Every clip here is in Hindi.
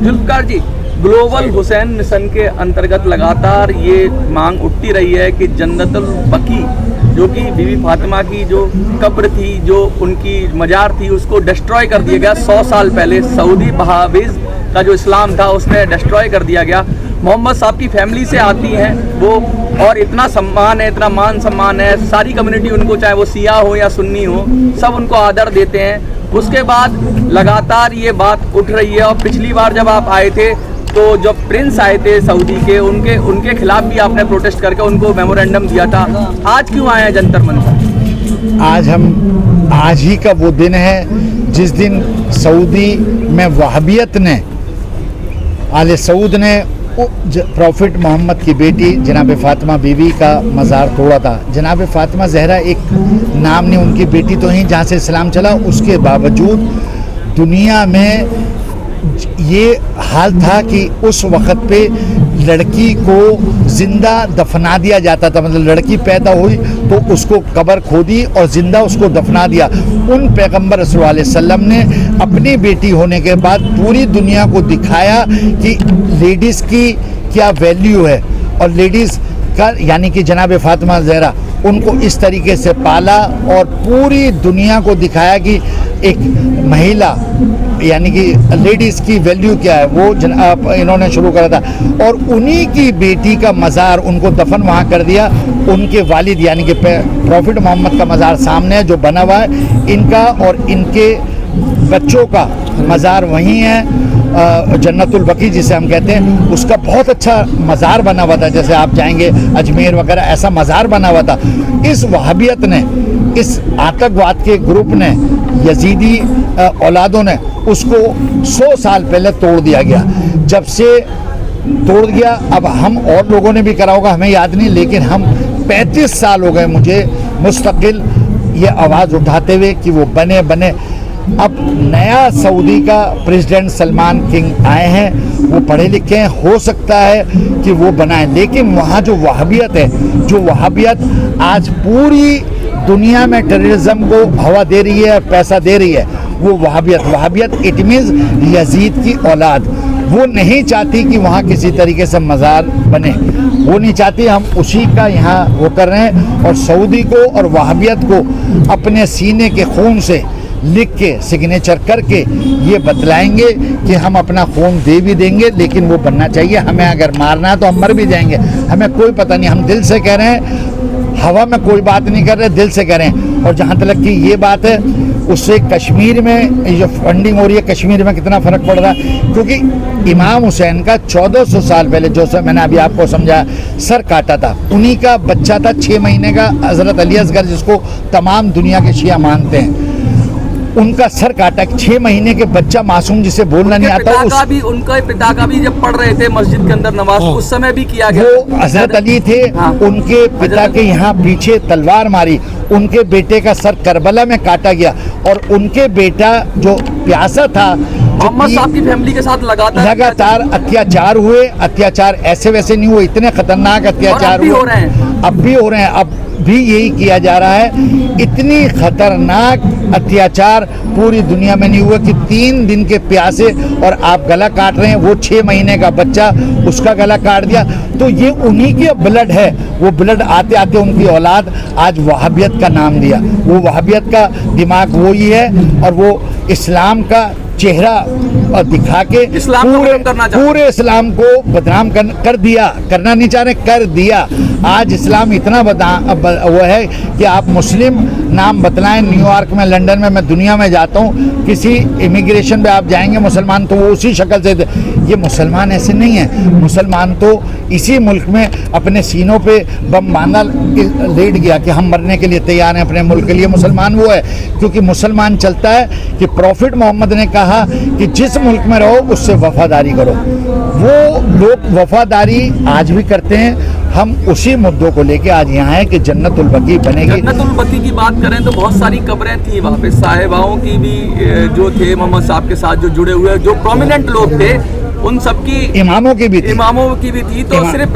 जुल्फकार जी, ग्लोबल हुसैन मिशन के अंतर्गत लगातार ये मांग उठती रही है कि जन्नतुल बकी जो कि बीबी फातिमा की जो कब्र थी, जो उनकी मजार थी, उसको डिस्ट्रॉय कर दिया गया 100 साल पहले। सऊदी वहाबिज़ का जो इस्लाम था उसने डिस्ट्रॉय कर दिया गया। मोहम्मद साहब की फैमिली से आती हैं वो, और इतना सम्मान है, इतना मान सम्मान है, सारी कम्युनिटी उनको, चाहे वो सिया हो या सुन्नी हो, सब उनको आदर देते हैं। उसके बाद लगातार ये बात उठ रही है। और पिछली बार जब आप आए थे तो जब प्रिंस आए थे सऊदी के, उनके खिलाफ भी आपने प्रोटेस्ट करके उनको मेमोरेंडम दिया था। आज क्यों आए हैं जंतर मंतर? आज ही का वो दिन है जिस दिन सऊदी में वहाबियत ने, आले सऊद ने प्रॉफिट मोहम्मद की बेटी जनाब फातिमा बीवी का मज़ार तोड़ा था। जनाब फातिमा ज़हरा एक नाम नहीं, उनकी बेटी तो ही जहाँ से इस्लाम चला, उसके बावजूद दुनिया में ये हाल था कि उस वक़्त पे लड़की को ज़िंदा दफना दिया जाता था। मतलब लड़की पैदा हुई तो उसको कब्र खोदी और ज़िंदा उसको दफना दिया। उन पैगंबर सल्लल्लाहु अलैहि वसल्लम ने अपनी बेटी होने के बाद पूरी दुनिया को दिखाया कि लेडीज़ की क्या वैल्यू है, और लेडीज़ का यानी कि जनाब फातिमा ज़हरा उनको इस तरीके से पाला और पूरी दुनिया को दिखाया कि एक महिला यानी कि लेडीज़ की वैल्यू क्या है, वो इन्होंने शुरू करा था। और उन्हीं की बेटी का मज़ार, उनको दफन वहाँ कर दिया। उनके वालिद यानी कि प्रॉफिट मोहम्मद का मज़ार सामने है जो बना हुआ है, इनका और इनके बच्चों का मज़ार वहीं है। जन्नतुल बकी जिसे हम कहते हैं, उसका बहुत अच्छा मज़ार बना हुआ था। जैसे आप जाएंगे अजमेर वगैरह, ऐसा मज़ार बना हुआ था। इस वहाबियत ने, इस आतंकवाद के ग्रुप ने, यजीदी औलादों ने उसको 100 साल पहले तोड़ दिया गया। जब से तोड़ दिया, अब हम और लोगों ने भी करा होगा, हमें याद नहीं, लेकिन हम 35 साल हो गए मुझे मुस्तकिल ये आवाज़ उठाते हुए कि वो बने। अब नया सऊदी का प्रेसिडेंट सलमान किंग आए हैं, वो पढ़े लिखे हैं, हो सकता है कि वो बनाएं, लेकिन वहाँ जो वहाबियत है, जो वहाबियत आज पूरी दुनिया में टेररिज्म को हवा दे रही है, पैसा दे रही है, वो वहाबियत इट मीन्स यजीद की औलाद, वो नहीं चाहती कि वहाँ किसी तरीके से मज़ार बने, वो नहीं चाहती। हम उसी का यहाँ वो कर रहे हैं और सऊदी को और वहाबियत को अपने सीने के खून से लिख के सिग्नेचर करके ये बतलाएंगे कि हम अपना खून दे भी देंगे, लेकिन वो बनना चाहिए। हमें अगर मारना है तो हम मर भी जाएंगे, हमें कोई पता नहीं। हम दिल से कह रहे हैं, हवा में कोई बात नहीं कर रहे, दिल से कह रहे हैं। और जहाँ तक कि ये बात है, उससे कश्मीर में जो फंडिंग हो रही है, कश्मीर में कितना फ़र्क पड़ रहा है, क्योंकि इमाम हुसैन का 1400 साल पहले, जो सब मैंने अभी आपको समझाया, सर काटा था। उन्हीं का बच्चा था 6 महीने का, हज़रत अली असगर, जिसको तमाम दुनिया के शिया मानते हैं, उनका सर काटा। 6 महीने के बच्चा मासूम जिसे बोलना नहीं आता, उनके पिता का भी जब पढ़ रहे थे मस्जिद के अंदर नमाज, उस समय भी किया गया। वो हजरत अली थे, उनके पिता के यहाँ पीछे तलवार मारी, उनके बेटे का सर करबला में काटा गया। और उनके बेटा जो प्यासा था, मोहम्मद साहब की फैमिली के साथ लगातार अत्याचार हुए। अत्याचार ऐसे वैसे नहीं हुए, इतने खतरनाक अत्याचार हुए, अब भी हो रहे हैं, अब भी यही किया जा रहा है। इतनी खतरनाक अत्याचार पूरी दुनिया में नहीं हुआ कि 3 दिन के प्यासे और आप गला काट रहे हैं। वो 6 महीने का बच्चा, उसका गला काट दिया। तो ये उन्हीं के ब्लड है, वो ब्लड आते आते उनकी औलाद आज वहाबियत का नाम दिया। वो वहाबियत का दिमाग वो ही है, और वो इस्लाम का चेहरा और दिखा के पूरे इस्लाम को बदनाम कर दिया। करना नहीं चाह रहे, कर दिया। आज इस्लाम इतना वो है कि आप मुस्लिम नाम बतलाएं। न्यूयॉर्क में, लंदन में, मैं दुनिया में जाता हूँ, किसी इमिग्रेशन पे आप जाएंगे मुसलमान, तो वो उसी शक्ल से, ये मुसलमान ऐसे नहीं है। मुसलमान तो इसी मुल्क में अपने सीनों पे बम बांधा लेट गया कि हम मरने के लिए तैयार हैं अपने मुल्क के लिए। मुसलमान वो है, क्योंकि मुसलमान चलता है कि प्रॉफिट मोहम्मद ने कहा कि जिस मुल्क में रहो उससे वफादारी करो। वो लोग वफादारी आज भी करते हैं। हम उसी मुद्दों को लेके आज यहाँ हैं कि जन्नतुल बकी बनेगी। जन्नतुल बकी की बात करें तो बहुत सारी कब्रें थी वहाँ पे, साहिबाओं की भी जो थे मोहम्मद साहब के साथ जो जुड़े हुए जो प्रोमिनेंट लोग थे, उन सबकी, इमामों की भी थी। तो सिर्फ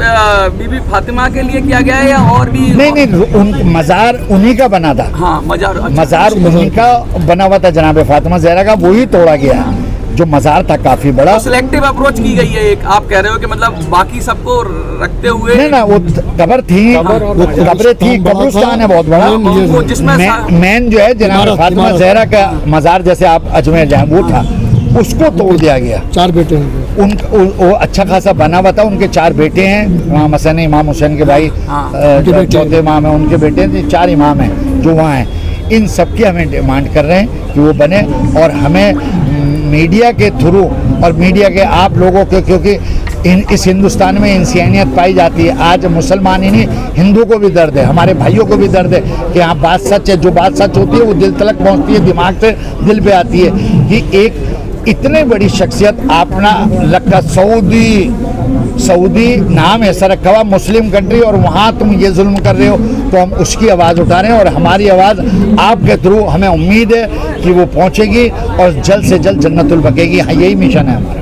बीबी फातिमा के लिए किया गया है या और भी? नहीं, मज़ार उन्हीं का बना था। हाँ, मज़ार उन्हीं का बना हुआ था, जनाब फातिमा ज़हरा का, वही तोड़ा गया। जो मज़ार था काफ़ी बड़ा। सिलेक्टिव अप्रोच की गई है एक, आप कह रहे हो कि मतलब बाकी सबको रखते हुए नहीं ना, वो कब्र थी, वो कब्रें थी, कब्रिस्तान है बहुत बड़ा। वो जिसमें मेन जो है जनाब फातिमा ज़हरा का मज़ार, जैसे आप अजमेर जाए वो था, उसको तोड़ दिया गया। 4 बेटे हैं वो अच्छा खासा बना हुआ था। उनके 4 बेटे हैं, इमाम हसन, इमाम हुसैन के भाई चौथे इमाम है, उनके बेटे हैं, 4 इमाम हैं जो वहाँ हैं। इन सब की हमें डिमांड कर रहे हैं कि वो बने, और हमें मीडिया के थ्रू और मीडिया के आप लोगों के, क्योंकि इस हिंदुस्तान में इंसानियत पाई जाती है। आज मुसलमान ही नहीं, हिंदू को भी दर्द है, हमारे भाइयों को भी दर्द है कि हाँ बात सच है। जो बात सच होती है वो दिल तलक पहुँचती है, दिमाग से दिल पे आती है कि एक इतने बड़ी शख्सियत अपना लगता सऊदी नाम ऐसा रखा हुआ, मुस्लिम कंट्री, और वहाँ तुम ये जुल्म कर रहे हो, तो हम उसकी आवाज़ उठा रहे हैं। और हमारी आवाज़ आपके थ्रू हमें उम्मीद है कि वो पहुँचेगी और जल्द से जल्द जन्नतुल बकी। हाँ, यही मिशन है हमारा।